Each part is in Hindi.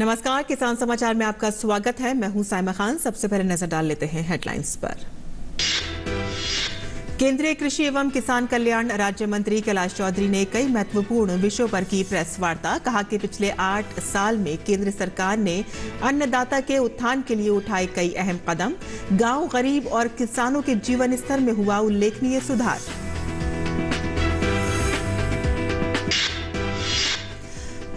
नमस्कार, किसान समाचार में आपका स्वागत है। मैं हूं साइमा खान। सबसे पहले नजर डाल लेते हैं हेडलाइंस पर। केंद्रीय कृषि एवं किसान कल्याण राज्य मंत्री कैलाश चौधरी ने कई महत्वपूर्ण विषयों पर की प्रेस वार्ता। कहा कि पिछले 8 साल में केंद्र सरकार ने अन्नदाता के उत्थान के लिए उठाए कई अहम कदम। गांव, गरीब और किसानों के जीवन स्तर में हुआ उल्लेखनीय सुधार।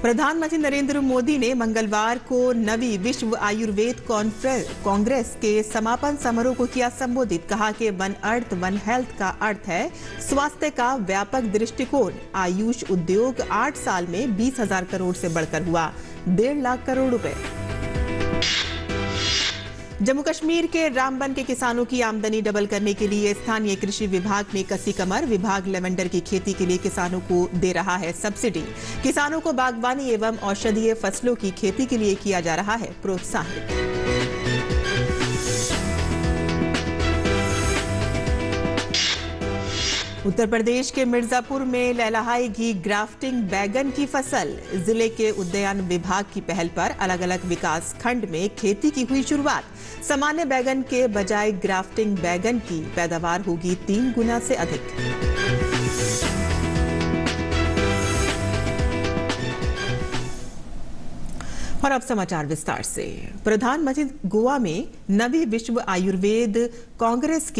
प्रधानमंत्री नरेंद्र मोदी ने मंगलवार को नवी विश्व आयुर्वेद कांग्रेस के समापन समारोह को किया संबोधित। कहा कि वन अर्थ वन हेल्थ का अर्थ है स्वास्थ्य का व्यापक दृष्टिकोण। आयुष उद्योग 8 साल में 20,000 करोड़ से बढ़कर हुआ 1.5 लाख करोड़ रुपए। जम्मू कश्मीर के रामबन के किसानों की आमदनी डबल करने के लिए स्थानीय कृषि विभाग ने कसी कमर। विभाग लेवेंडर की खेती के लिए किसानों को दे रहा है सब्सिडी। किसानों को बागवानी एवं औषधीय फसलों की खेती के लिए किया जा रहा है प्रोत्साहित। उत्तर प्रदेश के मिर्जापुर में लहलहाएगी ग्राफ्टिंग बैगन की फसल। जिले के उद्यान विभाग की पहल पर अलग अलग विकास खंड में खेती की हुई शुरुआत। सामान्य बैगन के बजाय ग्राफ्टिंग बैगन की पैदावार होगी 3 गुना से अधिक। और अब समाचार विस्तार से। प्रधानमंत्री गोवा में नवी विश्व आयुर्वेद कांग्रेस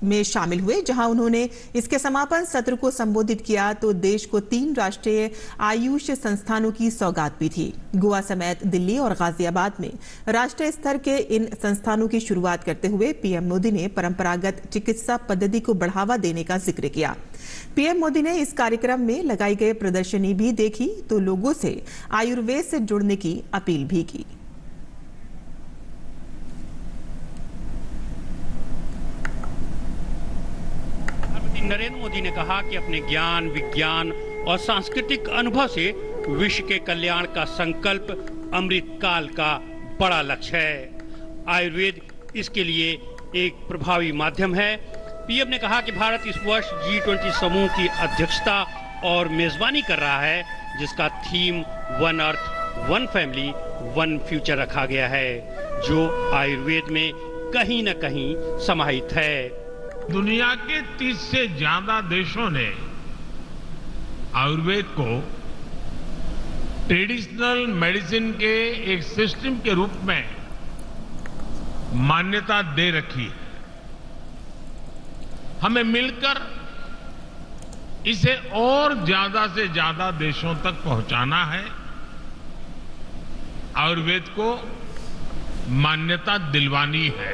में शामिल हुए, जहां उन्होंने इसके समापन सत्र को संबोधित किया तो देश को 3 राष्ट्रीय आयुष संस्थानों की सौगात भी थी। गोवा समेत दिल्ली और गाजियाबाद में राष्ट्रीय स्तर के इन संस्थानों की शुरुआत करते हुए पीएम मोदी ने परंपरागत चिकित्सा पद्धति को बढ़ावा देने का जिक्र किया। पीएम मोदी ने इस कार्यक्रम में लगाई गई प्रदर्शनी भी देखी तो लोगों से आयुर्वेद से जुड़ने की अपील भी की। नरेंद्र मोदी ने कहा कि अपने ज्ञान, विज्ञान और सांस्कृतिक अनुभव से विश्व के कल्याण का संकल्प अमृत काल का बड़ा लक्ष्य है। आयुर्वेद इसके लिए एक प्रभावी माध्यम है। पीएम ने कहा कि भारत इस वर्ष G20 समूह की अध्यक्षता और मेजबानी कर रहा है, जिसका theme one earth one family one future रखा गया है, जो आयुर्वेद में कहीं न कहीं समाहित है। दुनिया के 30 से ज्यादा देशों ने आयुर्वेद को ट्रेडिशनल मेडिसिन के एक सिस्टम के रूप में मान्यता दे रखी है। हमें मिलकर इसे और ज्यादा से ज्यादा देशों तक पहुंचाना है। आयुर्वेद को मान्यता दिलवानी है।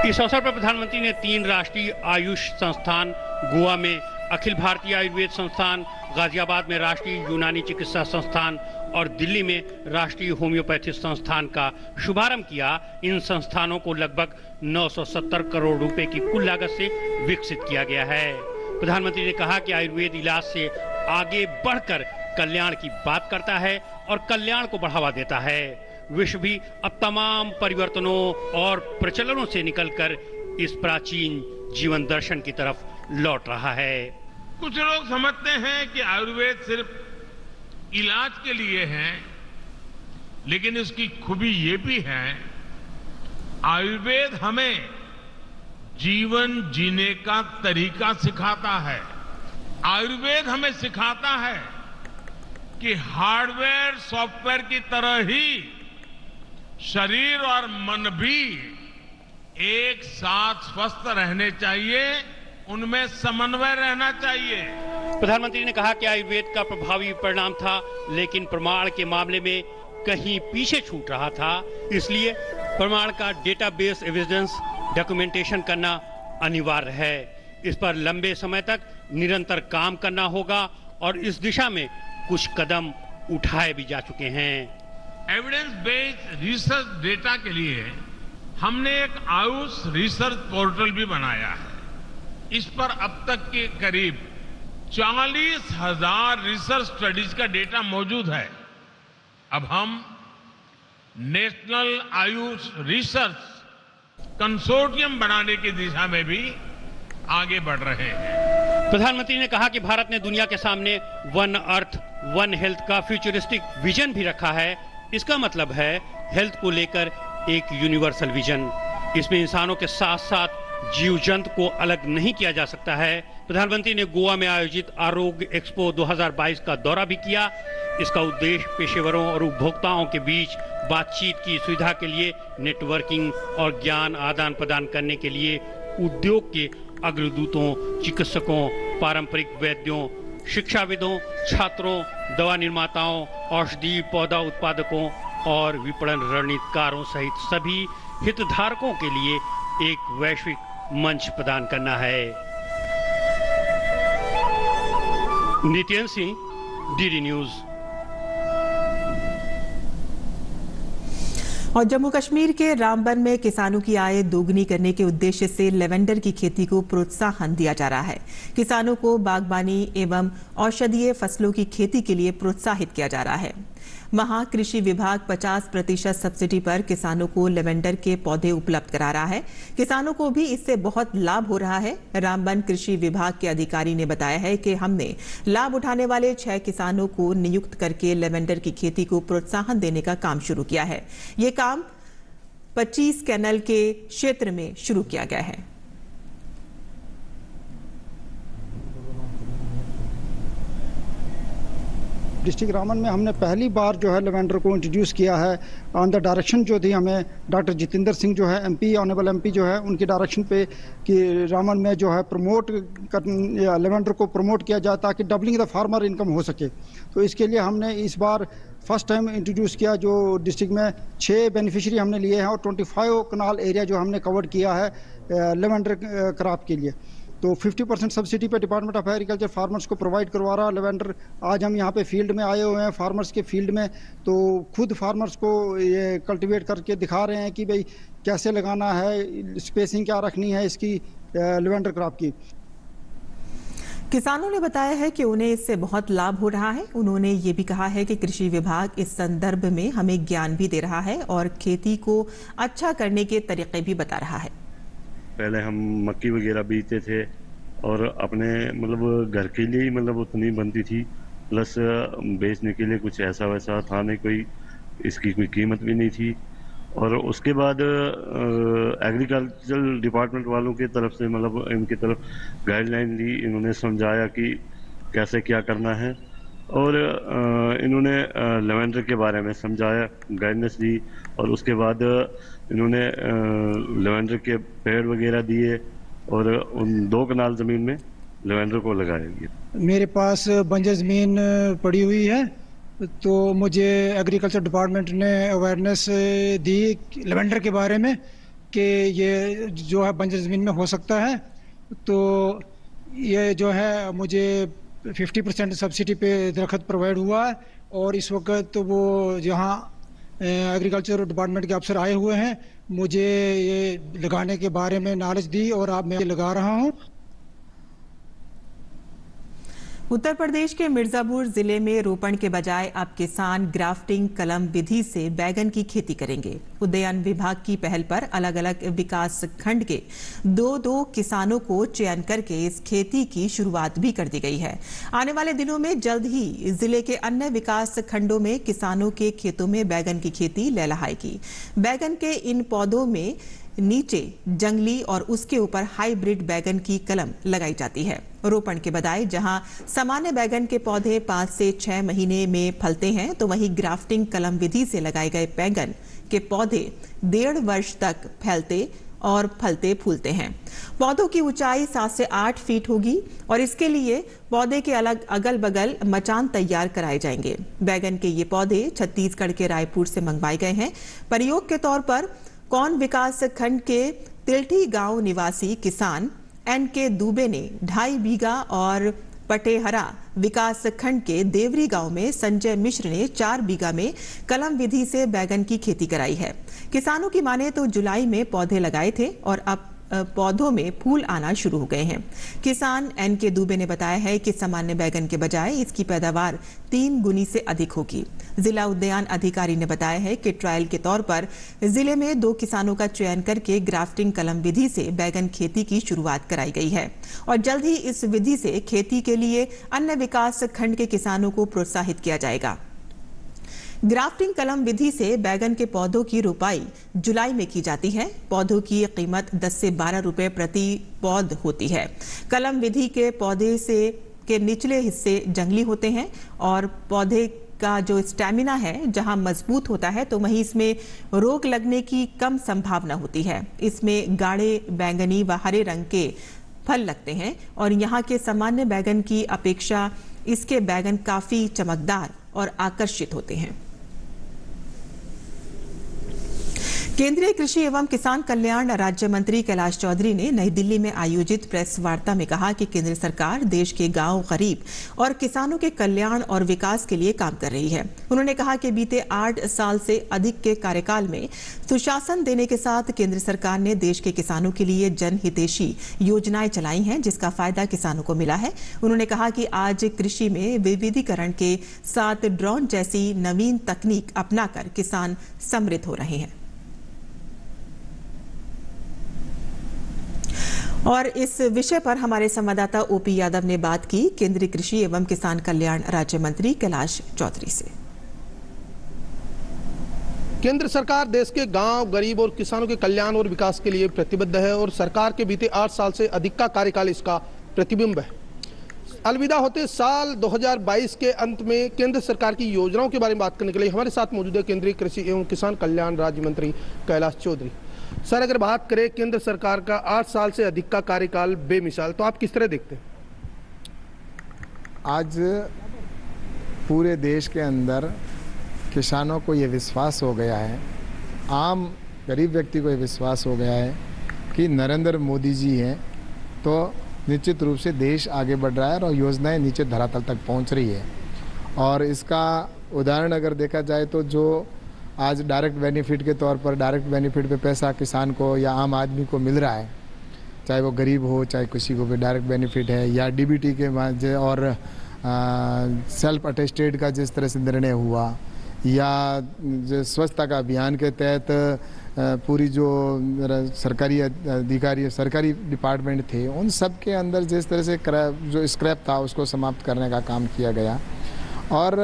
इस अवसर पर प्रधानमंत्री ने 3 राष्ट्रीय आयुष संस्थान, गोवा में अखिल भारतीय आयुर्वेद संस्थान, गाजियाबाद में राष्ट्रीय यूनानी चिकित्सा संस्थान और दिल्ली में राष्ट्रीय होम्योपैथी संस्थान का शुभारंभ किया। इन संस्थानों को लगभग 970 करोड़ रुपए की कुल लागत से विकसित किया गया है। प्रधानमंत्री ने कहा कि आयुर्वेद इलाज से आगे बढ़कर कल्याण की बात करता है और कल्याण को बढ़ावा देता है। विश्व भी अब तमाम परिवर्तनों और प्रचलनों से निकलकर इस प्राचीन जीवन दर्शन की तरफ लौट रहा है। कुछ लोग समझते हैं कि आयुर्वेद सिर्फ इलाज के लिए है, लेकिन इसकी खूबी ये भी है, आयुर्वेद हमें जीवन जीने का तरीका सिखाता है। आयुर्वेद हमें सिखाता है कि हार्डवेयर सॉफ्टवेयर की तरह ही शरीर और मन भी एक साथ स्वस्थ रहने चाहिए, उनमें समन्वय रहना चाहिए। प्रधानमंत्री ने कहा कि आयुर्वेद का प्रभावी परिणाम था, लेकिन प्रमाण के मामले में कहीं पीछे छूट रहा था। इसलिए प्रमाण का डेटाबेस एविडेंस डॉक्यूमेंटेशन करना अनिवार्य है। इस पर लंबे समय तक निरंतर काम करना होगा और इस दिशा में कुछ कदम उठाए भी जा चुके हैं। एविडेंस बेस्ड रिसर्च डेटा के लिए हमने एक आयुष रिसर्च पोर्टल भी बनाया है। इस पर अब तक के करीब 40,000 रिसर्च स्टडीज का डेटा मौजूद है। अब हम नेशनल आयुष रिसर्च कंसोर्टियम बनाने की दिशा में भी आगे बढ़ रहे हैं। प्रधानमंत्री ने कहा कि भारत ने दुनिया के सामने वन अर्थ वन हेल्थ का फ्यूचरिस्टिक विजन भी रखा है। इसका मतलब है हेल्थ को लेकर एक यूनिवर्सल विजन। इसमें इंसानों के साथ साथ जीव जंतु को अलग नहीं किया जा सकता है। प्रधानमंत्री ने गोवा में आयोजित आरोग्य एक्सपो 2022 का दौरा भी किया। इसका उद्देश्य पेशेवरों और उपभोक्ताओं के बीच बातचीत की सुविधा के लिए नेटवर्किंग और ज्ञान आदान प्रदान करने के लिए उद्योग के अग्रदूतों, चिकित्सकों, पारंपरिक वैद्यों, शिक्षाविदों, छात्रों, दवा निर्माताओं, औषधि पौधा उत्पादकों और विपणन रणनीतिकारों सहित सभी हितधारकों के लिए एक वैश्विक मंच प्रदान करना है। Nitin Singh, DD news. और जम्मू कश्मीर के रामबन में किसानों की आय दोगुनी करने के उद्देश्य से लेवेंडर की खेती को प्रोत्साहन दिया जा रहा है। किसानों को बागबानी एवं औषधीय फसलों की खेती के लिए प्रोत्साहित किया जा रहा है। वहां कृषि विभाग 50% सब्सिडी पर किसानों को लेवेंडर के पौधे उपलब्ध करा रहा है। किसानों को भी इससे बहुत लाभ हो रहा है। रामबन कृषि विभाग के अधिकारी ने बताया है कि हमने लाभ उठाने वाले 6 किसानों को नियुक्त करके लेवेंडर की खेती को प्रोत्साहन देने का काम शुरू किया है। ये काम 25 कैनल के क्षेत्र में शुरू किया गया है। डिस्ट्रिक्ट रामबन में हमने पहली बार जो है लेवेंडर को इंट्रोड्यूस किया है ऑन द डायरेक्शन जो थी हमें डॉक्टर जितेंद्र सिंह जो है एमपी, ऑनरेबल एमपी जो है उनकी डायरेक्शन पे कि रामबन में जो है प्रमोट कर लेवेंडर को प्रमोट किया जाए ताकि डबलिंग द फार्मर इनकम हो सके। तो इसके लिए हमने इस बार फर्स्ट टाइम इंट्रोड्यूस किया जो डिस्ट्रिक्ट में 6 बेनिफिशियरी हमने लिए हैं और 25 कनाल एरिया जो हमने कवर किया है लेवेंडर क्रॉप के लिए। तो 50% सब्सिडी पे डिपार्टमेंट ऑफ एग्रीकल्चर फार्मर्स को प्रोवाइड करवा रहा लेवेंडर। आज हम यहाँ पे फील्ड में आए हुए हैं, फार्मर्स के फील्ड में, तो खुद फार्मर्स को ये कल्टीवेट करके दिखा रहे हैं कि भाई कैसे लगाना है, स्पेसिंग क्या रखनी है इसकी लेवेंडर क्रॉप की। किसानों ने बताया है कि उन्हें इससे बहुत लाभ हो रहा है। उन्होंने ये भी कहा है कि कृषि विभाग इस संदर्भ में हमें ज्ञान भी दे रहा है और खेती को अच्छा करने के तरीके भी बता रहा है। पहले हम मक्की वगैरह बीजते थे और अपने मतलब घर के लिए ही मतलब उतनी बनती थी, प्लस बेचने के लिए कुछ ऐसा वैसा था नहीं, कोई इसकी कोई कीमत भी नहीं थी। और उसके बाद एग्रीकल्चर डिपार्टमेंट वालों की तरफ से मतलब इनकी तरफ गाइडलाइन दी, इन्होंने समझाया कि कैसे क्या करना है और इन्होंने लेवेंडर के बारे में समझाया, गाइडेंस दी और उसके बाद इन्होंने लेवेंडर के पेड़ वगैरह दिए और उन 2 कनाल ज़मीन में लेवेंडर को लगाया गया। मेरे पास बंजर ज़मीन पड़ी हुई है तो मुझे एग्रीकल्चर डिपार्टमेंट ने अवेयरनेस दी लेवेंडर के बारे में कि ये जो है बंजर ज़मीन में हो सकता है। तो ये जो है मुझे 50% सब्सिडी पे दरख्त प्रोवाइड हुआ है और इस वक्त वो जहाँ एग्रीकल्चर डिपार्टमेंट के अफसर आए हुए हैं, मुझे ये लगाने के बारे में नॉलेज दी और अब मैं लगा रहा हूँ। उत्तर प्रदेश के मिर्जापुर जिले में रोपण के बजाय अब किसान ग्राफ्टिंग कलम विधि से बैगन की खेती करेंगे। उद्यान विभाग की पहल पर अलग अलग विकास खंड के 2-2 किसानों को चयन करके इस खेती की शुरुआत भी कर दी गई है। आने वाले दिनों में जल्द ही जिले के अन्य विकास खंडों में किसानों के खेतों में बैगन की खेती लहलहाएगी। बैगन के इन पौधों में नीचे जंगली और उसके ऊपर हाइब्रिड बैगन की कलम लगाई जाती है। रोपण के बजाय जहां सामान्य बैगन के पौधे 5 से 6 महीने में फलते हैं, तो वहीं ग्राफ्टिंग कलम विधि से लगाए गए बैगन के पौधे 1.5 वर्ष तक फैलते और फलते फूलते हैं। पौधों की ऊंचाई 7 से 8 फीट होगी और इसके लिए पौधे के अलग अगल बगल मचान तैयार कराए जाएंगे। बैगन के ये पौधे छत्तीसगढ़ के रायपुर से मंगवाए गए हैं। प्रयोग के तौर पर कौन विकास खंड के तिलठी गांव निवासी किसान एन.के. दुबे ने 2.5 बीघा और पटेहरा विकास खंड के देवरी गांव में संजय मिश्र ने 4 बीघा में कलम विधि से बैगन की खेती कराई है। किसानों की माने तो जुलाई में पौधे लगाए थे और अब पौधों में फूल आना शुरू हो गए हैं। किसान NK दुबे ने बताया है कि सामान्य बैगन के बजाय इसकी पैदावार 3 गुनी से अधिक होगी। जिला उद्यान अधिकारी ने बताया है कि ट्रायल के तौर पर जिले में 2 किसानों का चयन करके ग्राफ्टिंग कलम विधि से बैगन खेती की शुरुआत कराई गई है और जल्द ही इस विधि से खेती के लिए अन्य विकास खंड के किसानों को प्रोत्साहित किया जाएगा। ग्राफ्टिंग कलम विधि से बैगन के पौधों की रोपाई जुलाई में की जाती है। पौधों की कीमत 10 से 12 रुपए प्रति पौध होती है। कलम विधि के पौधे से के निचले हिस्से जंगली होते हैं और पौधे का जो स्टैमिना है जहां मजबूत होता है तो वहीं इसमें रोग लगने की कम संभावना होती है। इसमें गाढ़े बैंगनी व हरे रंग के फल लगते हैं और यहाँ के सामान्य बैगन की अपेक्षा इसके बैगन काफी चमकदार और आकर्षित होते हैं। केंद्रीय कृषि एवं किसान कल्याण राज्य मंत्री कैलाश चौधरी ने नई दिल्ली में आयोजित प्रेस वार्ता में कहा कि केंद्र सरकार देश के गांव, गरीब और किसानों के कल्याण और विकास के लिए काम कर रही है। उन्होंने कहा कि बीते 8 साल से अधिक के कार्यकाल में सुशासन देने के साथ केंद्र सरकार ने देश के किसानों के लिए जनहितैषी योजनाएं चलाई हैं, जिसका फायदा किसानों को मिला है। उन्होंने कहा कि आज कृषि में विविधीकरण के साथ ड्रोन जैसी नवीन तकनीक अपनाकर किसान समृद्ध हो रहे हैं। और इस विषय पर हमारे संवाददाता ओपी यादव ने बात की केंद्रीय कृषि एवं किसान कल्याण राज्य मंत्री कैलाश चौधरी से। केंद्र सरकार देश के गांव, गरीब और किसानों के कल्याण और विकास के लिए प्रतिबद्ध है और सरकार के बीते 8 साल से अधिक का कार्यकाल इसका प्रतिबिंब है। अलविदा होते साल 2022 के अंत में केंद्र सरकार की योजनाओं के बारे में बात करने के लिए हमारे साथ मौजूद है केंद्रीय कृषि एवं किसान कल्याण राज्य मंत्री कैलाश चौधरी। सर, अगर बात करें केंद्र सरकार का 8 साल से अधिक का कार्यकाल बेमिसाल, तो आप किस तरह देखते हैं? आज पूरे देश के अंदर किसानों को ये विश्वास हो गया है, आम गरीब व्यक्ति को ये विश्वास हो गया है कि नरेंद्र मोदी जी हैं तो निश्चित रूप से देश आगे बढ़ रहा है और योजनाएं नीचे धरातल तक पहुंच रही है। और इसका उदाहरण अगर देखा जाए तो जो आज डायरेक्ट बेनिफिट के तौर पर डायरेक्ट बेनिफिट पे पैसा किसान को या आम आदमी को मिल रहा है, चाहे वो गरीब हो चाहे किसी को भी डायरेक्ट बेनिफिट है, या डीबीटी के और सेल्फ अटेस्टेड का जिस तरह से निर्णय हुआ, या जो स्वच्छता का अभियान के तहत पूरी जो सरकारी अधिकारी सरकारी डिपार्टमेंट थे उन सब के अंदर जिस तरह से जो स्क्रैप था उसको समाप्त करने का काम किया गया। और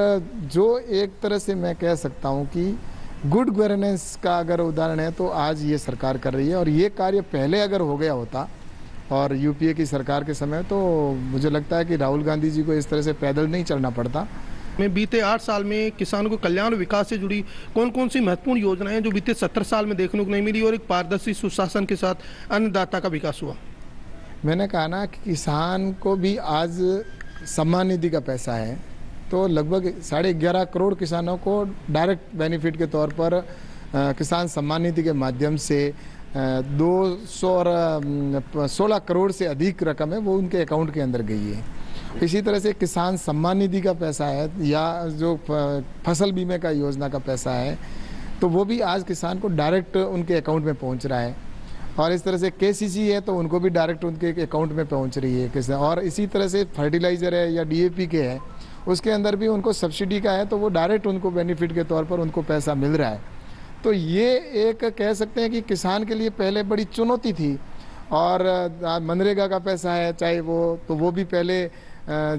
जो एक तरह से मैं कह सकता हूँ कि गुड गवर्नेंस का अगर उदाहरण है तो आज ये सरकार कर रही है। और ये कार्य पहले अगर हो गया होता और यूपीए की सरकार के समय तो मुझे लगता है कि राहुल गांधी जी को इस तरह से पैदल नहीं चलना पड़ता। में बीते 8 साल में किसानों को कल्याण और विकास से जुड़ी कौन कौन सी महत्वपूर्ण योजनाएं हैं जो बीते 70 साल में देखने को नहीं मिली और एक पारदर्शी सुशासन के साथ अन्नदाता का विकास हुआ? मैंने कहा ना कि किसान को भी आज सम्मान निधि का पैसा है, तो लगभग 11.5 करोड़ किसानों को डायरेक्ट बेनिफिट के तौर पर किसान सम्मान निधि के माध्यम से 216 करोड़ से अधिक रकम है वो उनके अकाउंट के अंदर गई है। इसी तरह से किसान सम्मान निधि का पैसा है या जो फसल बीमे का योजना का पैसा है तो वो भी आज किसान को डायरेक्ट उनके अकाउंट में पहुंच रहा है। और इस तरह से केसीसी है तो उनको भी डायरेक्ट उनके अकाउंट में पहुंच रही है। और इसी तरह से फर्टिलाइज़र है या डीएपी के है उसके अंदर भी उनको सब्सिडी का है तो वो डायरेक्ट उनको बेनिफिट के तौर पर उनको पैसा मिल रहा है। तो ये एक कह सकते हैं कि किसान के लिए पहले बड़ी चुनौती थी। और मनरेगा का पैसा है चाहे वो भी पहले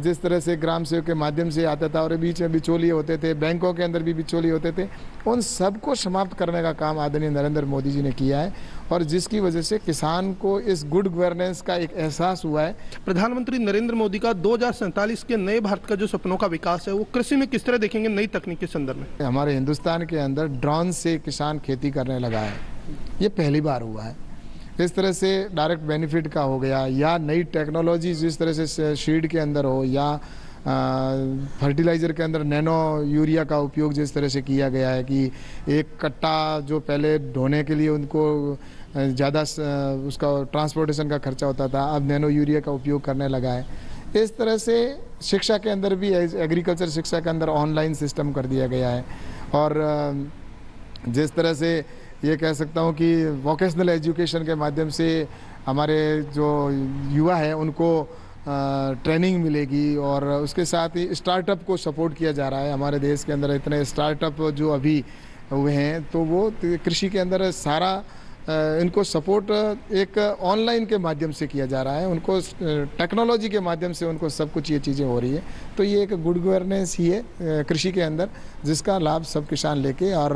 जिस तरह से ग्राम सेवक के माध्यम से आता था और बीच में बिचौलिए होते थे, बैंकों के अंदर भी बिचौलिए होते थे, उन सबको समाप्त करने का काम आदरणीय नरेंद्र मोदी जी ने किया है और जिसकी वजह से किसान को इस गुड गवर्नेंस का एक एहसास हुआ है। प्रधानमंत्री नरेंद्र मोदी का 2047 के नए भारत का जो सपनों का विकास है वो कृषि में किस तरह देखेंगे नई तकनीक के संदर्भ में? हमारे हिंदुस्तान के अंदर ड्रोन से किसान खेती करने लगा है, ये पहली बार हुआ है। इस तरह से डायरेक्ट बेनिफिट का हो गया या नई टेक्नोलॉजी जिस तरह से सीड के अंदर हो या फर्टिलाइज़र के अंदर नैनो यूरिया का उपयोग जिस तरह से किया गया है कि एक कट्टा जो पहले ढोने के लिए उनको ज़्यादा उसका ट्रांसपोर्टेशन का खर्चा होता था अब नैनो यूरिया का उपयोग करने लगा है। इस तरह से शिक्षा के अंदर भी एग्रीकल्चर शिक्षा के अंदर ऑनलाइन सिस्टम कर दिया गया है। और जिस तरह से ये कह सकता हूँ कि वोकेशनल एजुकेशन के माध्यम से हमारे जो युवा है उनको ट्रेनिंग मिलेगी और उसके साथ ही स्टार्टअप को सपोर्ट किया जा रहा है। हमारे देश के अंदर इतने स्टार्टअप जो अभी हुए हैं तो वो कृषि के अंदर सारा इनको सपोर्ट एक ऑनलाइन के माध्यम से किया जा रहा है, उनको टेक्नोलॉजी के माध्यम से उनको सब कुछ ये चीज़ें हो रही है। तो ये एक गुड गवर्नेंस ही है कृषि के अंदर, जिसका लाभ सब किसान लेके, और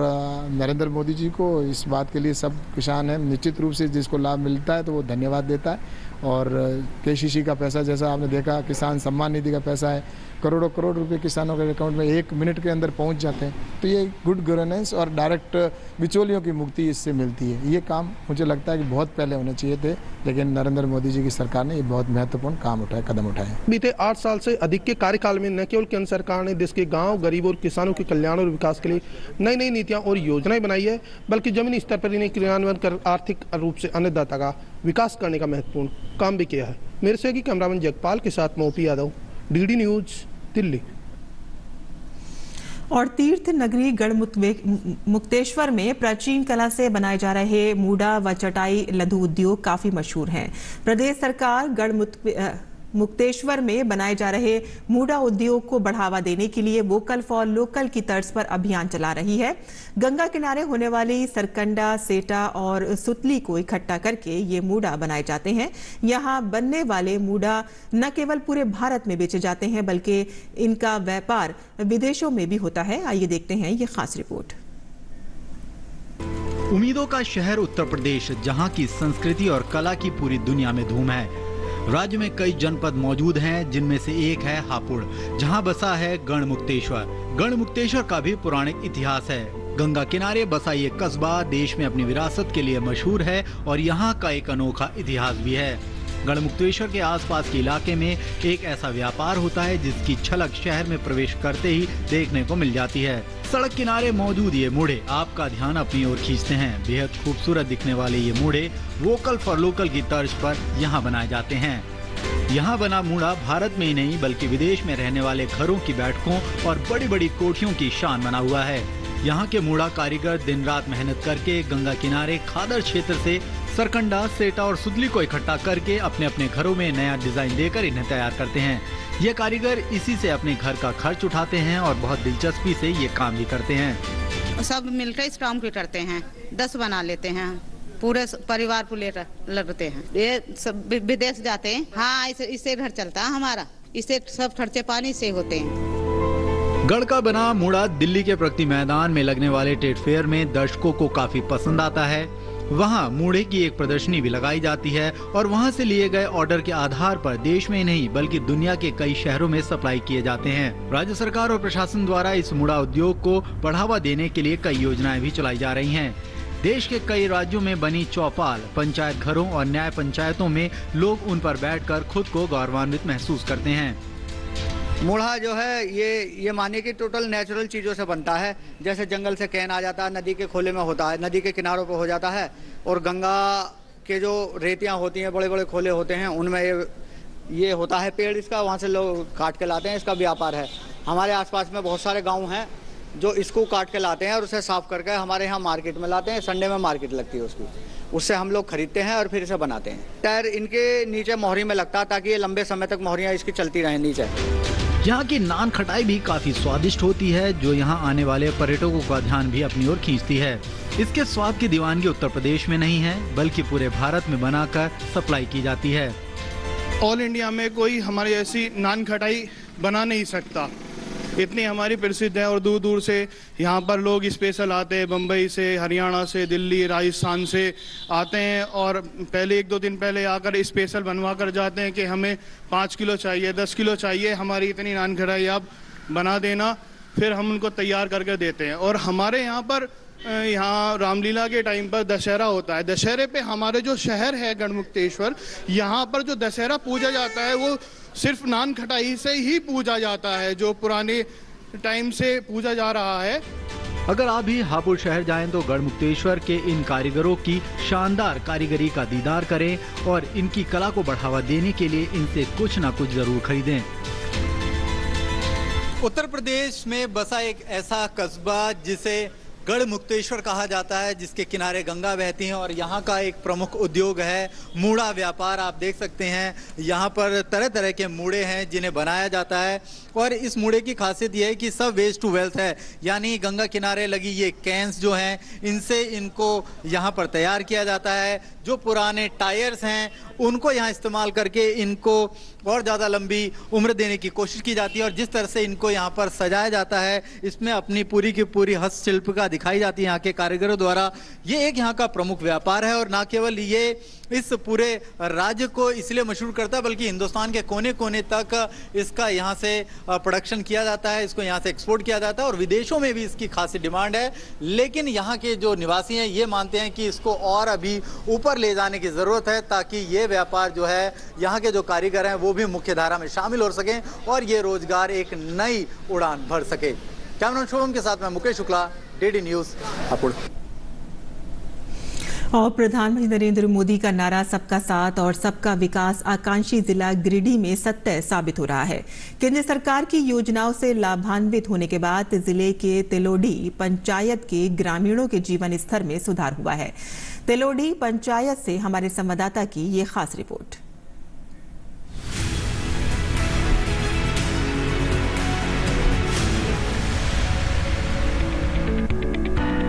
नरेंद्र मोदी जी को इस बात के लिए सब किसान हैं निश्चित रूप से जिसको लाभ मिलता है तो वो धन्यवाद देता है। और केसीसी का पैसा जैसा आपने देखा, किसान सम्मान निधि का पैसा है, करोड़ों करोड़ रुपए किसानों के अकाउंट में 1 मिनट के अंदर पहुंच जाते हैं। तो ये गुड गवर्नेंस और डायरेक्ट बिचौलियों की मुक्ति इससे मिलती है। ये काम मुझे लगता है कि बहुत पहले होने चाहिए थे, लेकिन नरेंद्र मोदी जी की सरकार ने ये बहुत महत्वपूर्ण कदम उठाए। बीते 8 साल से अधिक के कार्यकाल में न केवल केंद्र सरकार ने देश के गाँव, गरीब और किसानों के कल्याण और विकास के लिए नई नई नीतियाँ और योजनाएं बनाई है, बल्कि जमीनी स्तर पर इन्हें क्रियान्वयन कर आर्थिक रूप से अन्नदाता का विकास करने का महत्वपूर्ण काम भी किया है। मेरे सहयोगी कैमरामैन जगपाल के साथ मोपी यादव, डीडी न्यूज, दिल्ली। और तीर्थ नगरी गढ़मुक्तेश्वर में प्राचीन कला से बनाए जा रहे मूडा व चटाई लघु उद्योग काफी मशहूर हैं। प्रदेश सरकार मुक्तेश्वर में बनाए जा रहे मूडा उद्योग को बढ़ावा देने के लिए वोकल फॉर लोकल की तर्ज पर अभियान चला रही है। गंगा किनारे होने वाली सरकंडा, सेटा और सुतली को इकट्ठा करके ये मूडा बनाए जाते हैं। यहाँ बनने वाले मूडा न केवल पूरे भारत में बेचे जाते हैं, बल्कि इनका व्यापार विदेशों में भी होता है। आइए देखते हैं ये खास रिपोर्ट। उम्मीदों का शहर उत्तर प्रदेश, जहाँ की संस्कृति और कला की पूरी दुनिया में धूम है। राज्य में कई जनपद मौजूद हैं, जिनमें से एक है हापुड़, जहां बसा है गढ़मुक्तेश्वर। गढ़मुक्तेश्वर का भी पौराणिक इतिहास है। गंगा किनारे बसा ये कस्बा देश में अपनी विरासत के लिए मशहूर है और यहाँ का एक अनोखा इतिहास भी है। गढ़मुक्तेश्वर के आसपास के इलाके में एक ऐसा व्यापार होता है जिसकी झलक शहर में प्रवेश करते ही देखने को मिल जाती है। सड़क किनारे मौजूद ये मूढ़े आपका ध्यान अपनी ओर खींचते हैं। बेहद खूबसूरत दिखने वाले ये मूढ़े वोकल फॉर लोकल की तर्ज पर यहाँ बनाए जाते हैं। यहाँ बना मूढ़ा भारत में ही नहीं बल्कि विदेश में रहने वाले घरों की बैठकों और बड़ी बड़ी कोठियों की शान बना हुआ है। यहाँ के मूढ़ा कारीगर दिन रात मेहनत करके गंगा किनारे खादर क्षेत्र से सरकंडा, सेटा और सुतली को इकट्ठा करके अपने अपने घरों में नया डिजाइन देकर इन्हें तैयार करते हैं। ये कारीगर इसी से अपने घर का खर्च उठाते हैं और बहुत दिलचस्पी से ये काम भी करते हैं। सब मिलकर इस काम को करते हैं, 10 बना लेते हैं, पूरे परिवार को लेते हैं। ये सब विदेश जाते हैं। हाँ, इससे घर चलता है हमारा, इससे सब खर्चे पानी से होते हैं। गढ़ का बना मूढ़ा दिल्ली के प्रगति मैदान में लगने वाले ट्रेड फेयर में दर्शकों को काफी पसंद आता है। वहाँ मूढ़े की एक प्रदर्शनी भी लगाई जाती है और वहाँ से लिए गए ऑर्डर के आधार पर देश में नहीं बल्कि दुनिया के कई शहरों में सप्लाई किए जाते हैं। राज्य सरकार और प्रशासन द्वारा इस मूढ़ा उद्योग को बढ़ावा देने के लिए कई योजनाएं भी चलाई जा रही हैं। देश के कई राज्यों में बनी चौपाल, पंचायत घरों और न्याय पंचायतों में लोग उन पर बैठकर खुद को गौरवान्वित महसूस करते हैं। मूढ़ा जो है ये मानिए कि टोटल नेचुरल चीज़ों से बनता है। जैसे जंगल से कैन आ जाता है, नदी के खोले में होता है, नदी के किनारों पे हो जाता है, और गंगा के जो रेतियाँ होती हैं, बड़े बड़े खोले होते हैं, उनमें ये होता है पेड़ इसका, वहाँ से लोग काट के लाते हैं। इसका व्यापार है। हमारे आसपास में बहुत सारे गाँव हैं जो इसको काट के लाते हैं और उसे साफ करके हमारे यहाँ मार्केट में लाते हैं। संडे में मार्केट लगती है उसकी, उससे हम लोग खरीदते हैं और फिर इसे बनाते हैं। टायर इनके नीचे मोहरी में लगता है ताकि ये लंबे समय तक मोहरियाँ इसकी चलती रहें नीचे। यहाँ की नान खटाई भी काफी स्वादिष्ट होती है, जो यहाँ आने वाले पर्यटकों का ध्यान भी अपनी ओर खींचती है। इसके स्वाद की दीवानगी उत्तर प्रदेश में नहीं है बल्कि पूरे भारत में बनाकर सप्लाई की जाती है। ऑल इंडिया में कोई हमारी ऐसी नान खटाई बना नहीं सकता, इतनी हमारी प्रसिद्ध है। और दूर दूर से यहाँ पर लोग स्पेशल आते हैं, बम्बई से, हरियाणा से, दिल्ली, राजस्थान से आते हैं और पहले 1-2 दिन पहले आकर स्पेशल बनवा कर जाते हैं कि हमें 5 किलो चाहिए, 10 किलो चाहिए, हमारी इतनी नान खटाई आप बना देना। फिर हम उनको तैयार करके देते हैं। और हमारे यहाँ पर रामलीला के टाइम पर दशहरा होता है। दशहरे पे हमारे जो शहर है गढ़मुक्तेश्वर, यहाँ पर जो दशहरा पूजा जाता है वो सिर्फ नान खटाई से ही पूजा जाता है, जो पुराने टाइम से पूजा जा रहा है। अगर आप भी हापुड़ शहर जाएं तो गढ़मुक्तेश्वर के इन कारीगरों की शानदार कारीगरी का दीदार करें और इनकी कला को बढ़ावा देने के लिए इनसे कुछ न कुछ जरूर खरीदें। उत्तर प्रदेश में बसा एक ऐसा कस्बा जिसे गढ़मुक्तेश्वर कहा जाता है, जिसके किनारे गंगा बहती है और यहाँ का एक प्रमुख उद्योग है मूड़ा व्यापार। आप देख सकते हैं यहाँ पर तरह तरह के मूड़े हैं जिन्हें बनाया जाता है और इस मूड़े की खासियत यह है कि सब वेस्ट टू वेल्थ है, यानी गंगा किनारे लगी ये कैंस जो हैं इनसे इनको यहाँ पर तैयार किया जाता है। जो पुराने टायर्स हैं उनको यहाँ इस्तेमाल करके इनको और ज़्यादा लंबी उम्र देने की कोशिश की जाती है और जिस तरह से इनको यहाँ पर सजाया जाता है इसमें अपनी पूरी की पूरी हस्तशिल्प का दिखाई जाती है यहाँ के कारीगरों द्वारा। ये एक यहाँ का प्रमुख व्यापार है और ना केवल ये इस पूरे राज्य को इसलिए मशहूर करता है बल्कि हिंदुस्तान के कोने कोने तक इसका यहाँ से प्रोडक्शन किया जाता है, इसको यहाँ से एक्सपोर्ट किया जाता है और विदेशों में भी इसकी खासी डिमांड है। लेकिन यहाँ के जो निवासी हैं ये मानते हैं कि इसको और अभी ऊपर ले जाने की ज़रूरत है ताकि ये व्यापार जो है यहाँ के जो कारीगर हैं वो भी मुख्य धारा में शामिल हो सकें और ये रोजगार एक नई उड़ान भर सके। कैमरामैन शुभम के साथ मैं मुकेश शुक्ला, डीडी न्यूज़, हापुड़। और प्रधानमंत्री नरेंद्र मोदी का नारा सबका साथ और सबका विकास आकांक्षी जिला गिरिडीह में सत्य साबित हो रहा है। केंद्र सरकार की योजनाओं से लाभान्वित होने के बाद जिले के तेलोडी पंचायत के ग्रामीणों के जीवन स्तर में सुधार हुआ है। तेलोडी पंचायत से हमारे संवाददाता की ये खास रिपोर्ट।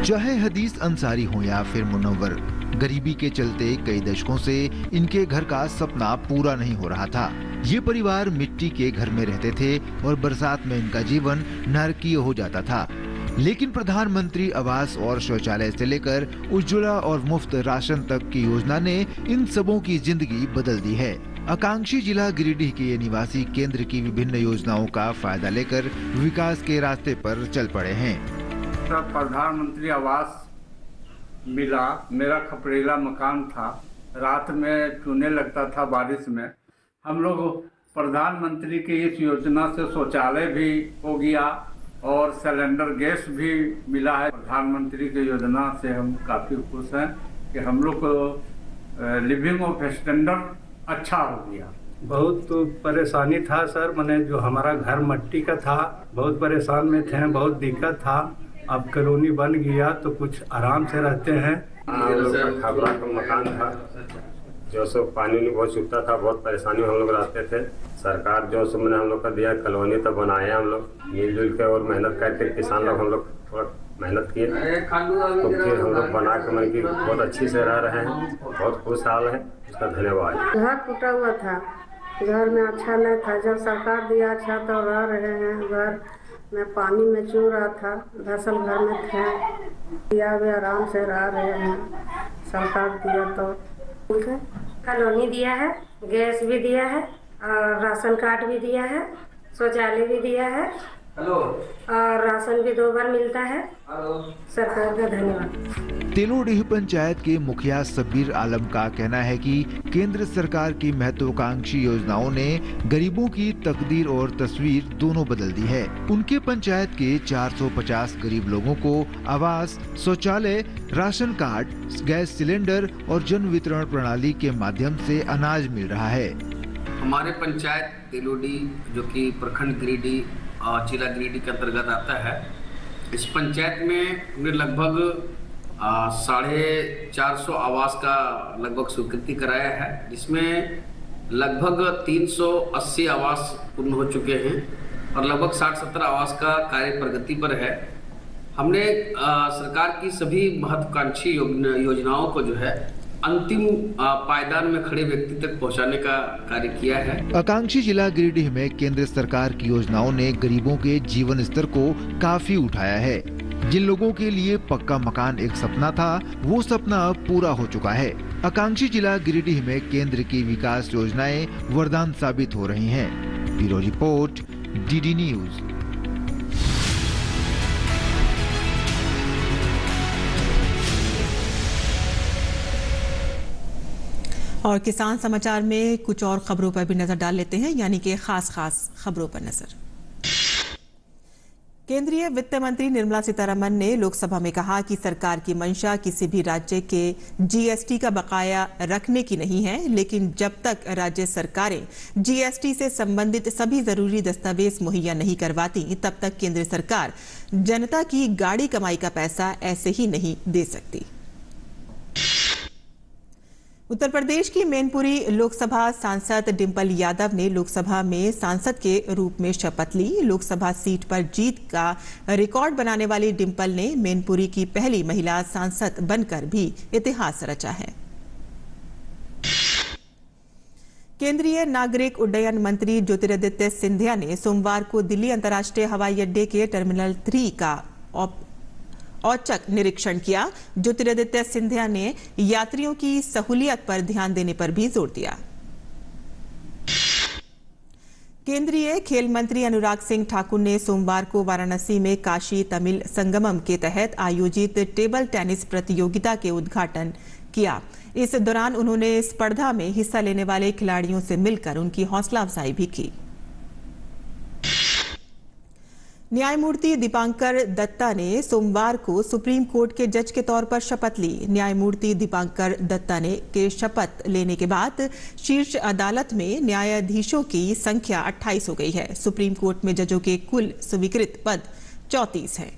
चाहे हदीस अंसारी हो या फिर मुनव्वर, गरीबी के चलते कई दशकों से इनके घर का सपना पूरा नहीं हो रहा था। ये परिवार मिट्टी के घर में रहते थे और बरसात में इनका जीवन नरकीय हो जाता था। लेकिन प्रधानमंत्री आवास और शौचालय से लेकर उज्ज्वला और मुफ्त राशन तक की योजना ने इन सबों की जिंदगी बदल दी है। आकांक्षी जिला गिरिडीह के ये निवासी केंद्र की विभिन्न योजनाओं का फायदा लेकर विकास के रास्ते पर चल पड़े हैं। प्रधानमंत्री आवास मिला, मेरा खपरेला मकान था, रात में चूने लगता था बारिश में। हम लोग प्रधानमंत्री की इस योजना से शौचालय भी हो गया और सिलेंडर गैस भी मिला है। प्रधानमंत्री की योजना से हम काफ़ी खुश हैं कि हम लोग को लिविंग ऑफ स्टैंडर्ड अच्छा हो गया। बहुत परेशानी था सर, मैंने जो हमारा घर मिट्टी का था, बहुत परेशान में थे, बहुत दिक्कत था। अब कॉलोनी बन गया तो कुछ आराम से रहते हैं। हम लोग का खबरा का मकान था, जो सो पानी में बहुत चुभता था, बहुत परेशानी हम लोग रहते थे। सरकार जो सो मैंने हम लोग का दिया कॉलोनी तो बनाए हम लोग मिलजुल के और मेहनत करके, किसान लोग हम लोग थोड़ा मेहनत किए तो फिर हम लोग बना के मन की बहुत अच्छी से रह रहे हैं, बहुत खुशहाल है, उसका धन्यवाद। घर टूटा हुआ था, घर में अच्छा नहीं था, जब सरकार दिया अच्छा तो रह रहे हैं। घर में पानी में चू रहा था, दरअसल घर में थे, दिया भी आराम से रह रहे हैं। सरकार दिया तो कॉलोनी दिया है, गैस भी दिया है और राशन कार्ड भी दिया है, शौचालय भी दिया है और राशन भी 2 बार मिलता है। सरकार का धन्यवाद। तेलोडीह पंचायत के मुखिया सब्बीर आलम का कहना है कि केंद्र सरकार की महत्वाकांक्षी योजनाओं ने गरीबों की तकदीर और तस्वीर दोनों बदल दी है। उनके पंचायत के 450 गरीब लोगों को आवास, शौचालय, राशन कार्ड, गैस सिलेंडर और जन वितरण प्रणाली के माध्यम से अनाज मिल रहा है। हमारे पंचायत तेलोडी जो कि प्रखंड गिरिडीह और जिला गिरिडीह के अंतर्गत आता है, इस पंचायत में हमने लगभग 450 आवास का लगभग स्वीकृति कराया है, जिसमें लगभग 380 आवास पूर्ण हो चुके हैं और लगभग 60-70 आवास का कार्य प्रगति पर है। हमने सरकार की सभी महत्वाकांक्षी योजनाओं को जो है अंतिम पायदान में खड़े व्यक्ति तक पहुंचाने का कार्य किया है। आकांक्षी जिला गिरिडीह में केंद्र सरकार की योजनाओं ने गरीबों के जीवन स्तर को काफी उठाया है। जिन लोगों के लिए पक्का मकान एक सपना था, वो सपना अब पूरा हो चुका है। आकांक्षी जिला गिरिडीह में केंद्र की विकास योजनाएं वरदान साबित हो रही हैं। Bureau report, DD news. और किसान समाचार में कुछ और खबरों पर भी नजर डाल लेते हैं, यानी कि खास खबरों पर नजर। केंद्रीय वित्त मंत्री निर्मला सीतारमण ने लोकसभा में कहा कि सरकार की मंशा किसी भी राज्य के जीएसटी का बकाया रखने की नहीं है, लेकिन जब तक राज्य सरकारें जीएसटी से संबंधित सभी जरूरी दस्तावेज मुहैया नहीं करवाती, तब तक केंद्र सरकार जनता की गाड़ी कमाई का पैसा ऐसे ही नहीं दे सकती। उत्तर प्रदेश की मैनपुरी लोकसभा सांसद डिंपल यादव ने लोकसभा में सांसद के रूप में शपथ ली। लोकसभा सीट पर जीत का रिकॉर्ड बनाने वाली डिंपल ने मैनपुरी की पहली महिला सांसद बनकर भी इतिहास रचा है। केंद्रीय नागरिक उड्डयन मंत्री ज्योतिरादित्य सिंधिया ने सोमवार को दिल्ली अंतर्राष्ट्रीय हवाई अड्डे के टर्मिनल 3 का औचक निरीक्षण किया। ज्योतिरादित्य सिंधिया ने यात्रियों की सहूलियत पर ध्यान देने पर भी जोर दिया। केंद्रीय खेल मंत्री अनुराग सिंह ठाकुर ने सोमवार को वाराणसी में काशी तमिल संगमम के तहत आयोजित टेबल टेनिस प्रतियोगिता के उद्घाटन किया। इस दौरान उन्होंने स्पर्धा में हिस्सा लेने वाले खिलाड़ियों से मिलकर उनकी हौसला अफजाई भी की। न्यायमूर्ति दीपांकर दत्ता ने सोमवार को सुप्रीम कोर्ट के जज के तौर पर शपथ ली। न्यायमूर्ति दीपांकर दत्ता ने के शपथ लेने के बाद शीर्ष अदालत में न्यायाधीशों की संख्या 28 हो गई है। सुप्रीम कोर्ट में जजों के कुल स्वीकृत पद 34 हैं।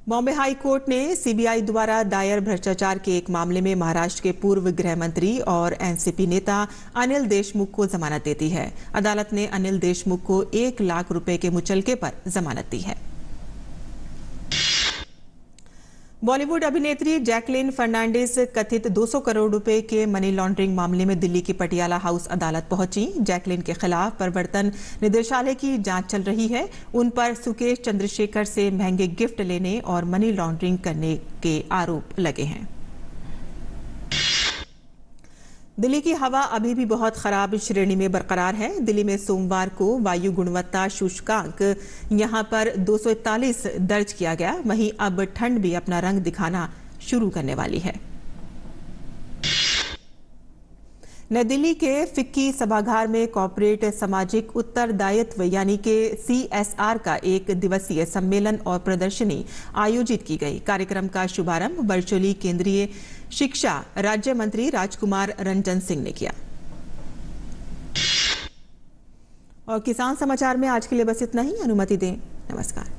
बॉम्बे हाई कोर्ट ने सीबीआई द्वारा दायर भ्रष्टाचार के एक मामले में महाराष्ट्र के पूर्व गृह मंत्री और एनसीपी नेता अनिल देशमुख को जमानत दे दी है। अदालत ने अनिल देशमुख को 1 लाख रुपए के मुचलके पर जमानत दी है। बॉलीवुड अभिनेत्री जैकलिन फर्नांडिस कथित 200 करोड़ रुपए के मनी लॉन्ड्रिंग मामले में दिल्ली की पटियाला हाउस अदालत पहुंची। जैकलिन के खिलाफ प्रवर्तन निदेशालय की जांच चल रही है। उन पर सुकेश चंद्रशेखर से महंगे गिफ्ट लेने और मनी लॉन्ड्रिंग करने के आरोप लगे हैं। दिल्ली की हवा अभी भी बहुत खराब श्रेणी में बरकरार है। दिल्ली में सोमवार को वायु गुणवत्ता सूचकांक यहां पर 241 दर्ज किया गया। वहीं अब ठंड भी अपना रंग दिखाना शुरू करने वाली है। नई दिल्ली के फिक्की सभागार में कॉर्पोरेट सामाजिक उत्तरदायित्व यानी कि CSR का 1 दिवसीय सम्मेलन और प्रदर्शनी आयोजित की गई। कार्यक्रम का शुभारंभ वर्चुअली केंद्रीय शिक्षा राज्य मंत्री राजकुमार रंजन सिंह ने किया। और किसान समाचार में आज के लिए बस इतना ही। अनुमति दें। नमस्कार।